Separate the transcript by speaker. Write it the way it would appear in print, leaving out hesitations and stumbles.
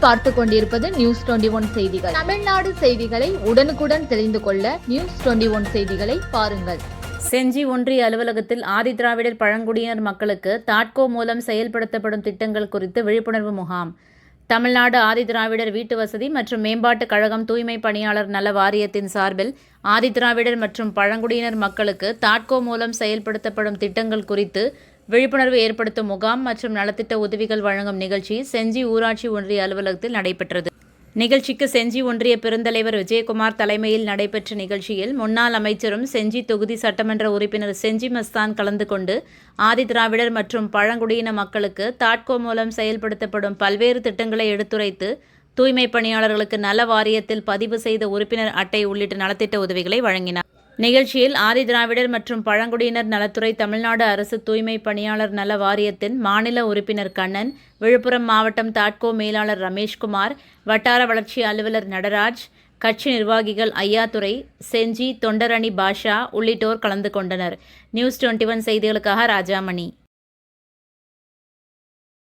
Speaker 1: நீங்கள் பார்த்து கொண்டிருப்பது நியூஸ் 21 செய்திகள். தமிழ்நாடு செய்திகளை உடனுக்குடன் தெரிந்து கொள்ள நியூஸ் 21 செய்திகளை பாருங்கள்.
Speaker 2: செஞ்சி ஒன்றிய அலுவலகத்தில் ஆதிதிராவிடர் பழங்குடியினர் மக்களுக்கு தாட்கோ மூலம் செயல்படுத்தப்படும் திட்டங்கள் குறித்து விழிப்புணர்வு முகாம். தமிழ்நாடு ஆதிதிராவிடர் வீட்டு வசதி மற்றும் மேம்பாட்டுக் கழகம் தூய்மை பணியாளர் நல வாரியத்தின் சார்பில் ஆதிதிராவிடர் மற்றும் பழங்குடியினர் மக்களுக்கு தாட்கோ மூலம் செயல்படுத்தப்படும் திட்டங்கள் குறித்து விழிப்புணர்வு ஏற்படுத்தும் முகாம் மற்றும் நலத்திட்ட உதவிகள் வழங்கும் நிகழ்ச்சி செஞ்சி ஊராட்சி ஒன்றிய அலுவலகத்தில் நடைபெற்றது. நிகழ்ச்சிக்கு செஞ்சி ஒன்றிய பெருந்தலைவர் விஜயகுமார் தலைமையில் நடைபெற்ற நிகழ்ச்சியில் முன்னாள் அமைச்சரும் செஞ்சி தொகுதி சட்டமன்ற உறுப்பினர் செஞ்சி மஸ்தான் கலந்து கொண்டு ஆதிதிராவிடர் மற்றும் பழங்குடியின மக்களுக்கு தாட்கோ மூலம் செயல்படுத்தப்படும் பல்வேறு திட்டங்களை எடுத்துரைத்து தூய்மை பணியாளர்களுக்கு நல வாரியத்தில் பதிவு செய்த உறுப்பினர் அட்டை உள்ளிட்ட நலத்திட்ட உதவிகளை வழங்கினார். நிகழ்ச்சியில் ஆதிதிராவிடர் மற்றும் பழங்குடியினர் நலத்துறை தமிழ்நாடு அரசு தூய்மை பணியாளர் நல வாரியத்தின் மாநில உறுப்பினர் கண்ணன், விழுப்புரம் மாவட்டம் தாட்கோ மேலாளர் ரமேஷ்குமார், வட்டார வளர்ச்சி அலுவலர் நடராஜ், கட்சி நிர்வாகிகள் ஐயாத்துரை, செஞ்சி தொண்டரணி பாஷா உள்ளிட்டோர் கலந்து கொண்டனர். நியூஸ் 21 செய்திகளுக்காக ராஜாமணி.